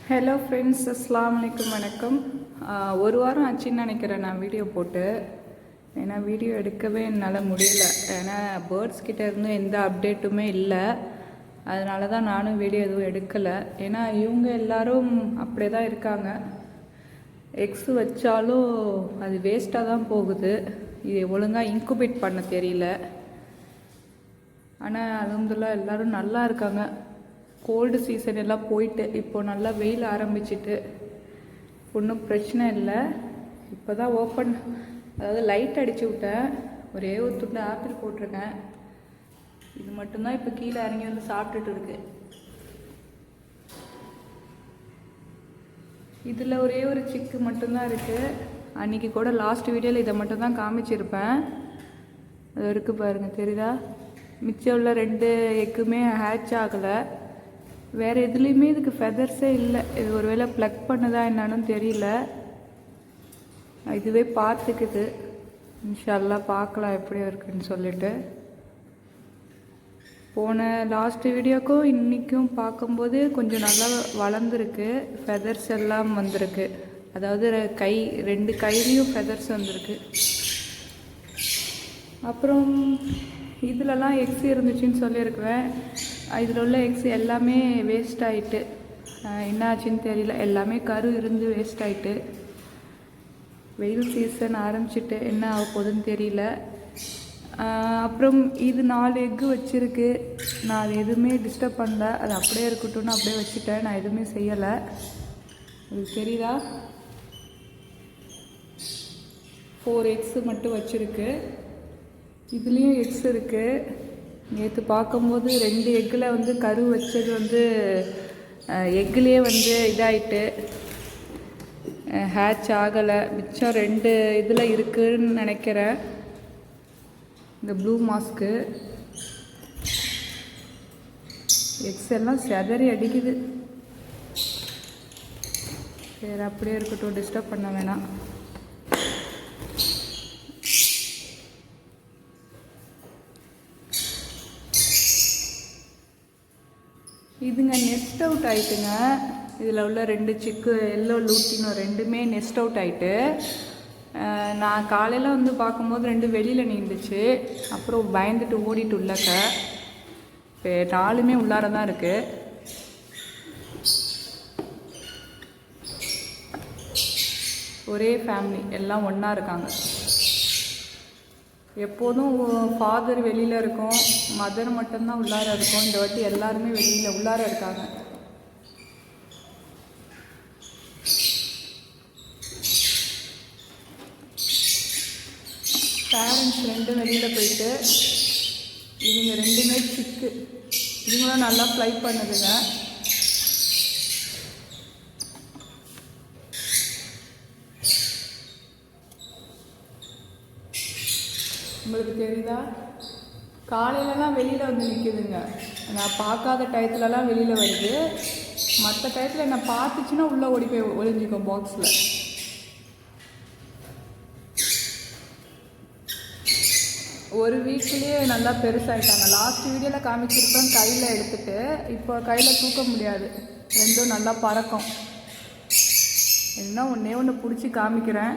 Hello friends, அஸ்ஸலாமு அலைக்கும். வணக்கம். ஒரு வாரம் ஆச்சுன்னு நினைக்கிறேன் நான் வீடியோ போட்டு. ஏன்னா வீடியோ எடுக்கவே என்னால் முடியல. ஏன்னா பேர்ட்ஸ் கிட்ட இருந்தும் எந்த அப்டேட்டுமே இல்லை. அதனால தான் நானும் வீடியோ எதுவும் எடுக்கலை. ஏன்னா இவங்க எல்லோரும் அப்படியே தான் இருக்காங்க. எக்ஸு வச்சாலும் அது வேஸ்ட்டாக தான் போகுது. இது ஒழுங்காக இன்குபேட் பண்ண தெரியல. ஆனால் அல்ஹம்துலில்லாஹ் எல்லோரும் நல்லா இருக்காங்க. கோல்டு சீசன் எல்லாம் போயிட்டு இப்போ நல்லா வெயில் ஆரம்பிச்சிட்டு ஒன்றும் பிரச்சனை இல்லை. இப்போ தான் ஓப்பன், அதாவது லைட் அடித்து விட்டேன். ஒரே ஒரு துண்டு ஆப்பிள் போட்டிருக்கேன். இது மட்டும்தான் இப்போ கீழே இறங்கி வந்து சாப்பிட்டுட்டு இருக்கு. இதில் ஒரே ஒரு சிக்கு மட்டும்தான் இருக்குது. அன்றைக்கி கூட லாஸ்ட் வீடியோவில் இதை மட்டும்தான் காமிச்சிருப்பேன். அது இருக்குது பாருங்கள், தெரியுதா? மிச்சம் உள்ள 2 எக்குமே ஹேட்ச் ஆகலை. வேறு எதுலேயுமே இதுக்கு ஃபெதர்ஸே இல்லை. இது ஒரு வேளை ப்ளக் பண்ணுதா என்னன்னு தெரியல. இதுவே பார்த்துக்குது. இன்ஷா அல்லாஹ் பார்க்கலாம் எப்படி இருக்குன்னு சொல்லிட்டு. போன லாஸ்ட் வீடியோக்கும் இன்றைக்கும் பார்க்கும்போது கொஞ்சம் நல்லா வளர்ந்துருக்கு. ஃபெதர்ஸ் எல்லாம் வந்திருக்கு. அதாவது 2 கையிலையும் ஃபெதர்ஸ் வந்திருக்கு. அப்புறம் இதிலலாம் எக்ஸ் இருந்துச்சுன்னு சொல்லியிருக்குவேன். இதில் உள்ள எக்ஸ் எல்லாமே வேஸ்ட் ஆகிட்டு. என்ன ஆச்சுன்னு தெரியல. எல்லாமே கரு இருந்து வேஸ்ட் ஆகிட்டு. வெயில் சீசன் ஆரம்பிச்சிட்டு என்ன ஆக போகுதுன்னு தெரியல. அப்புறம் இது 4 எக்கு வச்சுருக்கு. நான் அது எதுவுமே டிஸ்டர்ப் பண்ணல. அது அப்படியே இருக்கட்டும்னு அப்படியே வச்சுட்டேன். நான் எதுவுமே செய்யலை. உங்களுக்கு தெரியுதா? 4 எக்ஸு மட்டும் வச்சுருக்கு. இதுலேயும் எக்ஸ் இருக்குது. நேற்று பார்க்கும்போது 2 எக்கில் வந்து கரு வச்சது வந்து எக்குலேயே வந்து இதாகிட்டு ஹேட்ச் ஆகலை. மிச்சம் 2 இதில் இருக்குதுன்னு நினைக்கிறேன். இந்த ப்ளூ மாஸ்க்கு எக்ஸ் எல்லாம் செதறி அடிக்குது. சரி, அப்படியே இருக்கட்டும், டிஸ்டர்ப் பண்ண வேணாம். இதுங்க நெஸ்ட் அவுட் ஆகிட்டுங்க. இதில் உள்ள 2 சிக்கு எல்லோ லூட்டினோ 2மே நெஸ்ட் அவுட் ஆகிட்டு. நான் காலையில் வந்து பார்க்கும்போது 2 வெளியில் நின்றுச்சு. அப்புறம் பயந்துட்டு ஓடிட்டு உள்ளக்க. இப்போ 4மே உள்ளார தான் இருக்குது. ஒரே ஃபேமிலி, எல்லாம் ஒன்றா இருக்காங்க. எப்போதும் ஃபாதர் வெளியில் இருக்கும், மதர் மட்டும்தான் உள்ளார இருக்கும். இந்த வாட்டி எல்லாருமே வெளியில் உள்ளார இருக்காங்க. பேரண்ட்ஸ் 2 வெளியில் போயிட்டு இதுங்க 2மே சிக்கு. இதுங்களும் நல்லா ஃப்ளை பண்ணுதுங்க. உங்களுக்கு தெரியுதா? காலையிலலாம் வெளியில் வந்து நிற்கிதுங்க. நான் பார்க்காத டயத்துலலாம் வெளியில் வருது. மற்ற டயத்தில் என்னை பார்த்துச்சுன்னா உள்ளே ஓடி போய் ஒளிஞ்சிக்கும் பாக்ஸில். ஒரு வீக்லேயே நல்லா பெருசாகிட்டாங்க. லாஸ்ட் வீடியோவில் காமிச்சிருப்பேன் கையில் எடுத்துகிட்டு. இப்போ கையில் தூக்க முடியாது. 2ம் நல்லா பறக்கும். இன்னும் ஒன்று பிடிச்சி காமிக்கிறேன்.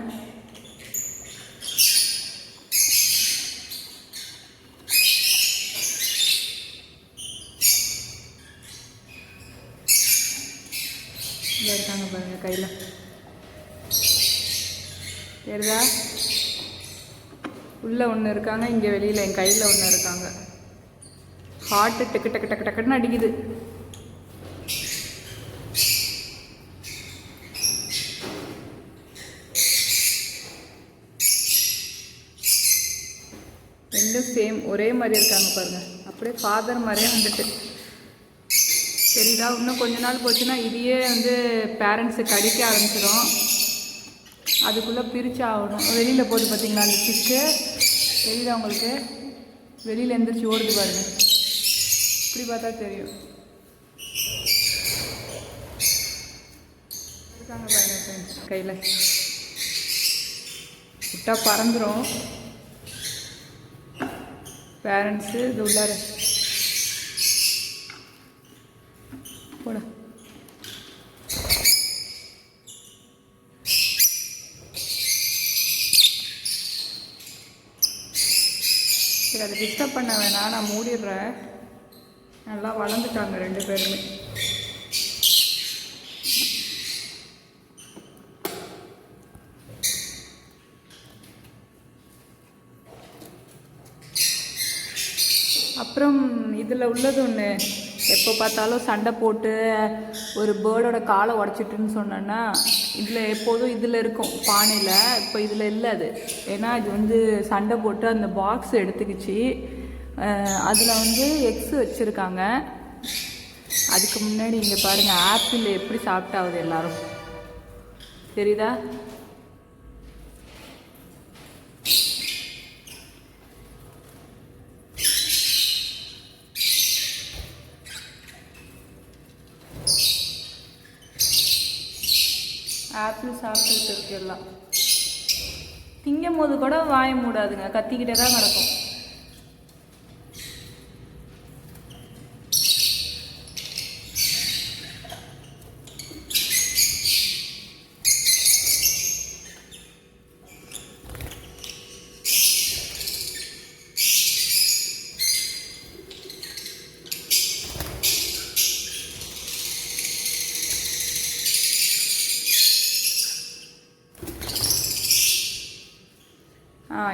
இங்கே இருக்காங்க பாருங்க கையில். தெரியுதா? உள்ளே ஒன்று இருக்காங்க, இங்கே வெளியில் என் கையில் ஒன்று இருக்காங்க. ஹார்ட்டு டக்கு டக்கு டக்கு டக்குன்னு அடிக்குது. ரெண்டும் சேம் ஒரே மாதிரி இருக்காங்க பாருங்கள். அப்படியே ஃபாதர் மாதிரியே வந்துட்டு. தெரியுதா? இன்னும் கொஞ்ச நாள் போச்சுன்னா இதையே வந்து பேரண்ட்ஸு கடிக்க ஆரம்பிச்சிடும். அதுக்குள்ளே பிரித்து ஆகணும். வெளியில் போகுது பார்த்தீங்களா அந்த சிக்கு? தெரியுதா உங்களுக்கு? வெளியில் எந்திரிச்சு ஓடுது பாருங்க. இப்படி பார்த்தா தெரியும். இருக்காங்க பாருங்க ஃப்ரெண்ட்ஸ் கையில். விட்டா பறந்துடும். பேரண்ட்ஸு இது உள்ளார போட சரி அதை டிஸ்டர்ப் பண்ண வேணாம், நான் மூடிடுறேன். நல்லா வளர்ந்துட்டாங்க 2 பேருமே. அப்புறம் இதில் உள்ளது ஒன்று, எப்போ பார்த்தாலும் சண்டை போட்டு ஒரு பேர்டோட காலை உடச்சிட்டுன்னு சொன்னேன்னா, இதில் எப்போதும் இதில் இருக்கும் பானையில். இப்போ இதில் இல்லை அது, ஏன்னா இது வந்து சண்டை போட்டு அந்த பாக்ஸ் எடுத்துக்கிச்சு. அதில் வந்து எக்ஸு வச்சுருக்காங்க. அதுக்கு முன்னாடி இங்கே பாருங்கள், ஆப்பிள் எப்படி சாப்பிட்டாவது எல்லாரும் தெரியுதா? ஆப்பிள் சாப்பிட்டுட்டு இருக்கு எல்லாம். திங்கும் போது கூட வாய மூடாதுங்க, கத்திக்கிட்டே தான் கிடக்கும்.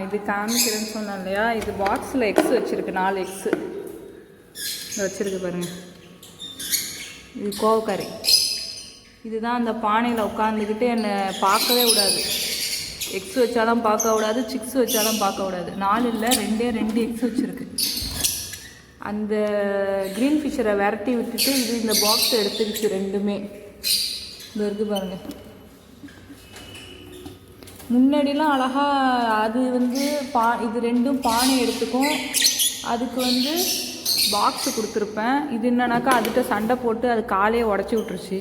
இது காமிக்கிறேன்னு சொன்னேன் இல்லையா, இது பாக்ஸில் எக்ஸ் வச்சுருக்கு, 4 எக்ஸு வச்சுருக்கு பாருங்கள். இது கோவக்காரி. இதுதான் அந்த பானையில் உட்காந்துக்கிட்டு என்னை பார்க்கவே விடாது. எக்ஸ் வச்சாலும் பார்க்க விடாது, சிக்ஸ் வச்சாலும் பார்க்க விடாது. 4 இல்லை, 2 எக்ஸ் வச்சுருக்கு. அந்த க்ரீன் ஃபிஷரை விரட்டி விட்டுட்டு இது இந்த பாக்ஸை எடுத்துக்கிச்சு 2மே. இது இருக்குது பாருங்கள். முன்னாடிலாம் அழகாக அது வந்து இது 2ம் பானை எடுத்துக்கும். அதுக்கு வந்து பாக்ஸு கொடுத்துருப்பேன். இது என்னன்னாக்கா அதுகிட்ட சண்டை போட்டு அது காலையே உடச்சி விட்டுருச்சு.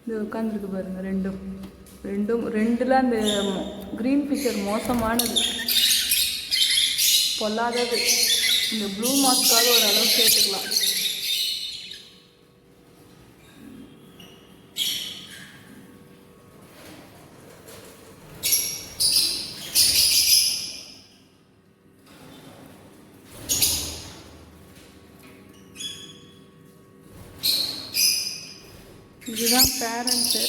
இது உட்காந்துருக்கு பாருங்கள். 2ல் அந்த க்ரீன் ஃபிஷர் மோசமானது, பொல்லாதது. இந்த ப்ளூ மாஸ்க்காவது ஓரளவு சேர்த்துக்கலாம். இதுதான் பேரண்ட்டு,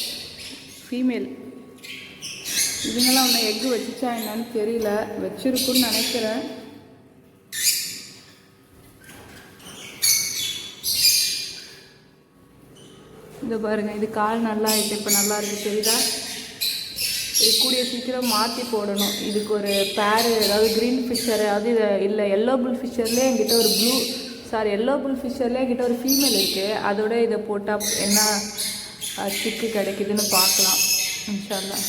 ஃபீமேல். இதுங்கெல்லாம் ஒன்று எக்கு வச்சுச்சா என்னன்னு தெரியல, வச்சிருக்குன்னு நினைக்கிறேன். இந்த பாருங்கள், இது கால் நல்லா ஆகிட்டு இப்போ நல்லா இருக்குது, தெரியுதா? இது கூடிய சீக்கிரம் மாற்றி போடணும். இதுக்கு ஒரு பேரு, அதாவது க்ரீன் ஃபிஷர், அது இல்லை எல்லோ புல் ஃபிஷர்லேயே என்கிட்ட ஒரு எல்லோ புல் ஃபிஷர்லேயே என்கிட்ட ஒரு ஃபீமேல் இருக்குது. அதோட இதை போட்டால் என்ன சிக்கு கிடைக்குதுன்னு பார்க்கலாம் இன்ஷா அல்லாஹ்.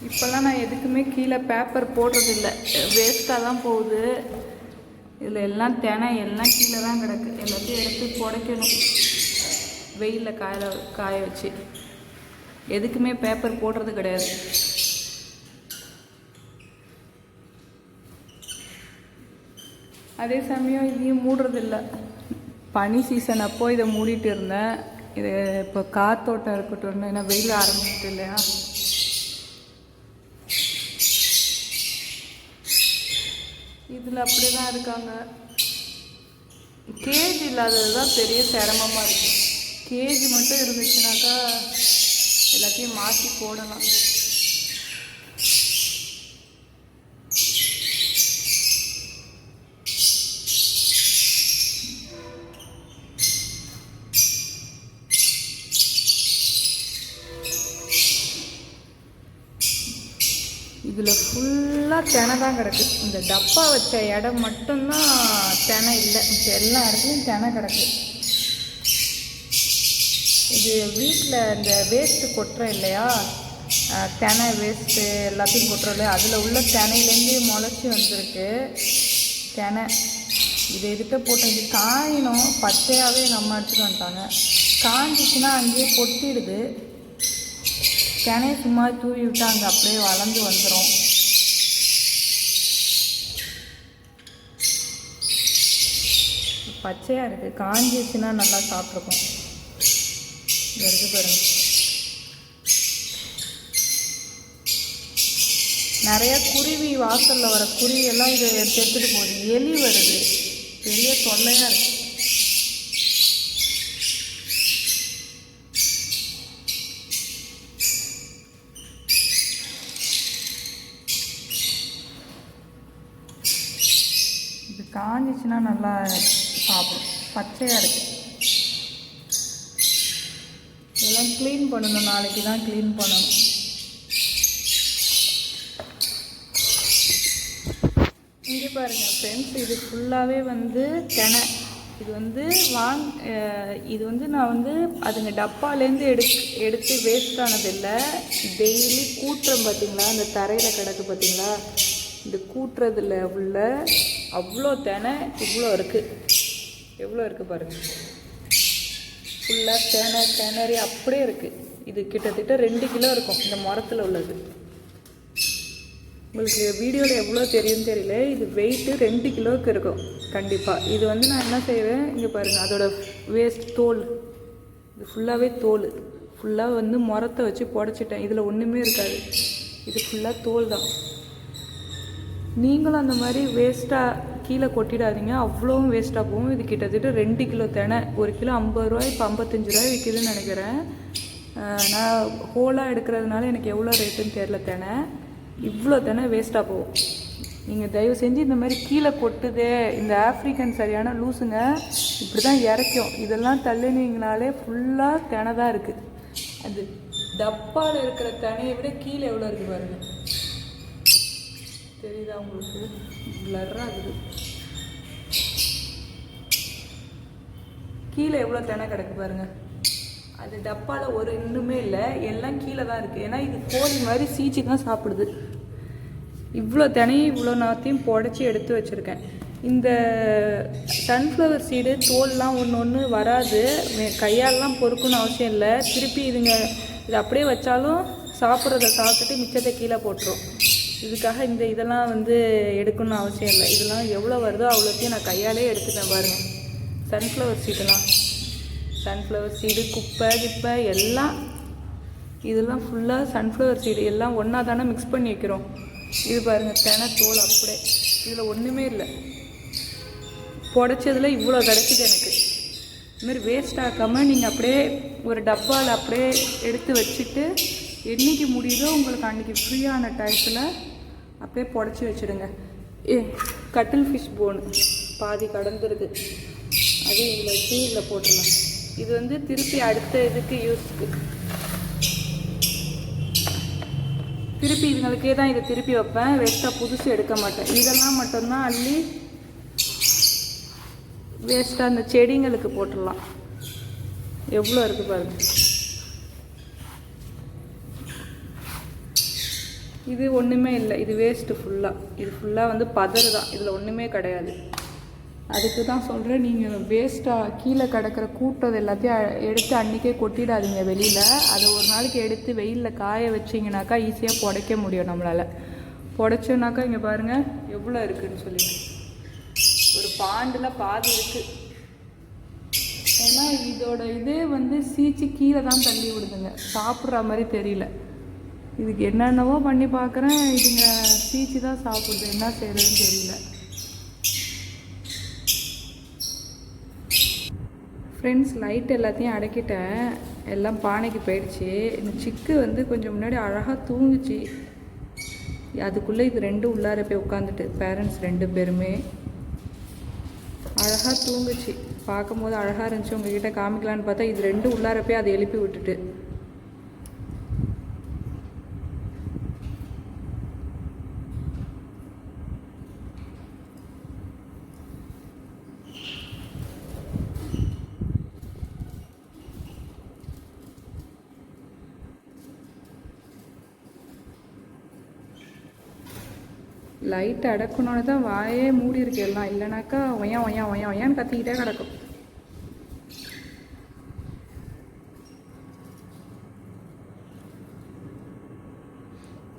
இப்போல்லாம் நான் எதுக்குமே கீழே பேப்பர் போடுறதில்ல, வேஸ்ட்டாக தான் போகுது. இதில் எல்லாம் எல்லாம் கீழே தான் கிடக்கு. எல்லாத்தையும் எடுத்து புடைக்கணும் வெயிலில் காய வச்சு. எதுக்குமே பேப்பர் போடுறது கிடையாது. அதே சமயம் இதையும் மூடுறதில்ல. பனி சீசன் அப்போ இதை மூடிட்டு இருந்தேன். இது இப்போ காத்தோட்டம் இருக்கட்டும், ஏன்னா வெயில் ஆரம்பிச்சிட்டு இல்லையா. இதில் அப்படி தான் இருக்காங்க. கேஜ் இல்லாதது தான் பெரிய சிரமமாக இருக்குது. கேஜ் மட்டும் இருந்துச்சுனாக்கா எல்லாத்தையும் மாற்றி போடலாம். இதில் ஃபுல்லாக தெனை தான் கிடக்கு. இந்த டப்பா வச்ச இடம் மட்டும்தான் தெனை இல்லை, இப்போ எல்லா இடத்துலையும் தெனை கிடக்கு. இது வீட்டில் இந்த வேஸ்ட்டு கொட்டுறோம் இல்லையா, தினை வேஸ்ட்டு எல்லாத்தையும் கொட்டுறோம்ல, அதில் உள்ள தினையிலேருந்து முளைச்சி வந்திருக்கு தினை. இது எதுக்கிட்ட போட்டோம், இது காயணும். பச்சையாகவே எங்கள் அம்மா எடுத்துகிட்டு வந்துட்டாங்க. காஞ்சிச்சுன்னா அங்கேயே கொட்டிடுது. தினையை சும்மா தூவி விட்டு அங்கே அப்படியே வளர்ந்து வந்துடும். பச்சையாக இருக்குது, காஞ்சிச்சுன்னா நல்லா சாப்பிட்ருக்கோம். இது இருக்குது பாருங்க. நிறையா குருவி, வாசலில் வர குருவியெல்லாம் இதை எடுத்துகிட்டு போகுது. எலி வருது, பெரிய தொல்லையாக இருக்குது. இது காஞ்சிச்சுன்னா நல்லா சாப்பிடும். பச்சையாக இருக்குது. இதெல்லாம் க்ளீன் பண்ணணும், நாளைக்கு தான் க்ளீன் பண்ணணும். இங்கே பாருங்கள் ஃப்ரெண்ட்ஸ், இது ஃபுல்லாகவே வந்து தினை. இது வந்து நான் வந்து அதுங்க டப்பாலேருந்து எடுத்து வேஸ்ட் ஆனதில்லை. டெய்லி கூட்டுறோம் பார்த்தீங்களா, அந்த தரையில் கிடக்கு பார்த்தீங்களா, இந்த கூட்டுறதுல உள்ள அவ்வளோ தினை இவ்வளோ இருக்குது. எவ்வளோ இருக்குது பாருங்கள். ஃபுல்லாக திணறி அப்படியே இருக்குது. இது கிட்டத்தட்ட 2 கிலோ இருக்கும் இந்த மரத்தில் உள்ளது. உங்களுக்கு வீடியோவில் எவ்வளோ தெரியும்னு தெரியல. இது வெயிட்டு 2 கிலோவுக்கு இருக்கும் கண்டிப்பாக. இது வந்து நான் என்ன செய்வேன், இங்கே பாருங்கள், அதோட வேஸ்ட் தோல், இது ஃபுல்லாகவே தோல். ஃபுல்லாக வந்து மரத்தை வச்சு புடச்சிட்டேன். இதில் ஒன்றுமே இருக்காது, இது ஃபுல்லாக தோல் தான். நீங்களும் அந்த மாதிரி வேஸ்ட்டாக கீழே கொட்டிடாதீங்க, அவ்வளோவும் வேஸ்ட்டாக போகும். இது கிட்டத்தட்ட 2 கிலோ தினை. 1 கிலோ 50 ரூபாய், இப்போ 55 ரூபாய் விற்கிதுன்னு நினைக்கிறேன். நான் ஹோலாக எடுக்கிறதுனால எனக்கு எவ்வளோ ரேட்டுன்னு தெரில. தினை இவ்வளோ தினை வேஸ்ட்டாக போகும். நீங்கள் தயவு செஞ்சு இந்த மாதிரி கீழே கொட்டுதே, இந்த ஆஃப்ரிக்கன் சரியான லூஸுங்க இப்படி தான் இறைக்கும். இதெல்லாம் தள்ளினீங்கனாலே ஃபுல்லாக தினை தான் இருக்குது. அது டப்பாவில் இருக்கிற தினையை விட கீழே எவ்வளோ இருக்குது பாருங்கள். தெரியுதா உங்களுக்கு? பிளர்ராக இருக்குது. கீழே எவ்வளோ தினை கிடக்கு பாருங்கள். அது டப்பாவில் ஒரு இன்னுமே இல்லை, எல்லாம் கீழே தான் இருக்குது. ஏன்னா இது கோழி மாதிரி சீச்சி தான் சாப்பிடுது. இவ்வளோ தினையும் இவ்வளோ நாத்தையும் புடச்சி எடுத்து வச்சுருக்கேன். இந்த சன்ஃப்ளவர் சீடு தோல்லாம் ஒன்று வராது, கையாலலாம் பொறுக்கணும்னு அவசியம் இல்லை. திருப்பி இது அப்படியே வச்சாலும் சாப்பிட்றத சாப்பிட்டுட்டு மிச்சத்தை கீழே போட்டுரும். இதுக்காக இதெல்லாம் வந்து எடுக்கணும்னு அவசியம் இல்லை. இதெல்லாம் எவ்வளோ வருதோ அவ்வளோத்தையும் நான் கையாலே எடுத்துட்டேன் பாருங்கள். சன்ஃப்ளவர் சீடு குப்பை கிப்பை எல்லாம், இதெல்லாம் ஃபுல்லாக சன்ஃப்ளவர் சீடு எல்லாம் ஒன்றா தானே மிக்ஸ் பண்ணி வைக்கிறோம். இது பாருங்கள், தினை தோல் அப்படியே, இதில் ஒன்றுமே இல்லை. புடச்சதில் இவ்வளோ கிடைக்குது எனக்கு. இதுமாதிரி வேஸ்ட் ஆக்காமல் நீங்கள் அப்படியே ஒரு டப்பாவில் அப்படியே எடுத்து வச்சுட்டு என்றைக்கு முடியுதோ உங்களுக்கு அன்றைக்கி ஃப்ரீயான டயத்தில் அப்படியே புடச்சி வச்சுடுங்க. கட்டில் ஃபிஷ் போனு பாதி கடந்துருது, அது இதில் வச்சு இதில் போட்டுடலாம். இது வந்து திருப்பி அடுத்த இதுக்கு யூஸ்க்கு, திருப்பி இதுங்களுக்கே தான் இதை திருப்பி வைப்பேன். வேஸ்ட்டாக புதுசு எடுக்க மாட்டேன். இதெல்லாம் மட்டும்தான் அள்ளி வேஸ்ட்டாக அந்த செடிங்களுக்கு போட்டுடலாம். எவ்வளோ இருக்குது பாருங்கள். இது ஒன்றுமே இல்லை, இது வேஸ்ட்டு ஃபுல்லாக. இது ஃபுல்லாக வந்து பதறு தான், இதில் ஒன்றுமே கிடையாது. அதுக்கு தான் சொல்கிறேன், நீங்கள் வேஸ்ட்டாக கீழே கிடக்கிற கூட்டது எல்லாத்தையும் எடுத்து அன்றைக்கே கொட்டிடாதீங்க வெளியில். அதை ஒரு நாளைக்கு எடுத்து வெயிலில் காய வச்சிங்கனாக்கா ஈஸியாக புடைக்க முடியும் நம்மளால். புடைச்சோன்னாக்கா இங்கே பாருங்கள் எவ்வளோ இருக்குதுன்னு சொல்லிட்டு, ஒரு பாண்டில் பாதி இருக்குது. ஏன்னா இதோட இதே வந்து சீச்சு கீழே தான் தள்ளி விடுதுங்க, சாப்பிட்ற மாதிரி தெரியல. இதுக்கு என்னென்னவோ பண்ணி பார்க்குறேன், இதுங்க சீச்சு தான் சாப்பிடுது, என்ன செய்கிறதுன்னு தெரியல. ஃப்ரெண்ட்ஸ், லைட் எல்லாத்தையும் அடக்கிட்டேன், எல்லாம் பானைக்கு போயிடுச்சு. இந்த சிக்கு வந்து கொஞ்சம் முன்னாடி அழகாக தூங்குச்சு. அதுக்குள்ளே இது 2 உள்ளார போய் உட்காந்துட்டு, பேரண்ட்ஸ் 2 பேருமே அழகாக தூங்குச்சு. பார்க்கும்போது அழகாக இருந்துச்சு, உங்ககிட்ட காமிக்கலான்னு பார்த்தா இது 2 உள்ளார போய் அதை எழுப்பி விட்டுட்டு. லைட் அடக்கணுன்னு தான் வாயே மூடி இருக்கு எல்லாம், இல்லைனாக்கா ஒய்யா ஒய்யா ஒய்யா ஒய்யான்னு கத்திக்கிட்டே கிடக்கும்.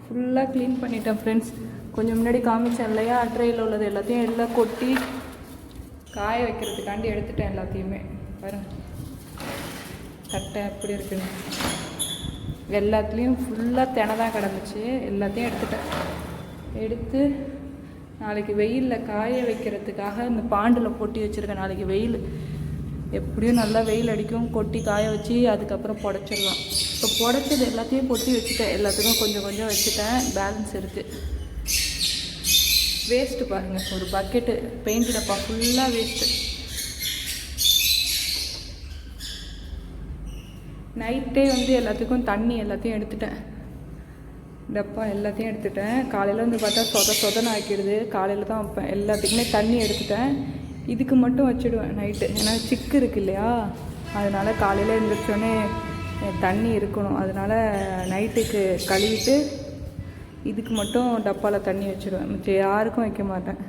ஃபுல்லாக க்ளீன் பண்ணிட்டேன் ஃப்ரெண்ட்ஸ். கொஞ்சம் முன்னாடி காமிச்சேன் இல்லையா, ட்ரெயில் உள்ளது எல்லாத்தையும் எல்லாம் கொட்டி காய வைக்கிறதுக்காண்டி எடுத்துட்டேன் எல்லாத்தையுமே. பாருங்கள் கட்டை எப்படி இருக்குன்னு. எல்லாத்துலேயும் ஃபுல்லாக தினை தான் கிடந்துச்சு, எல்லாத்தையும் எடுத்துட்டேன். எடுத்து நாளைக்கு வெயிலில் காய வைக்கிறதுக்காக இந்த பாண்டில் போட்டி வச்சுருக்கேன். நாளைக்கு வெயில் எப்படியும் நல்லா வெயில் அடிக்கும், கொட்டி காய வச்சு அதுக்கப்புறம் புடச்சிடலாம். இப்போ புடச்சது எல்லாத்தையும் கொட்டி வச்சுட்டேன், எல்லாத்துக்கும் கொஞ்சம் கொஞ்சம் வச்சுட்டேன், பேலன்ஸ் இருக்குது. வேஸ்ட்டு பாருங்கள், ஒரு பக்கெட்டு பெயிண்ட் டப்பா ஃபுல்லாக வேஸ்ட்டு. நைட்டே எல்லாத்துக்கும் தண்ணி எல்லாத்தையும் எடுத்துட்டேன், டப்பா எல்லாத்தையும் எடுத்துட்டேன். காலையில் பார்த்தா சொதன்னு ஆக்கிடுது, காலையில் தான் வைப்பேன். எல்லாத்துக்குமே தண்ணி எடுத்துட்டேன். இதுக்கு மட்டும் வச்சுடுவேன் நைட்டு, ஏன்னா சிக்கு இருக்கு இல்லையா, அதனால் காலையில் எழுந்திரிச்சோடனே தண்ணி இருக்கணும். அதனால் நைட்டுக்கு கழுவிட்டு இதுக்கு மட்டும் டப்பாவில் தண்ணி வச்சுடுவேன், மிச்சம் யாருக்கும் வைக்க மாட்டேன்.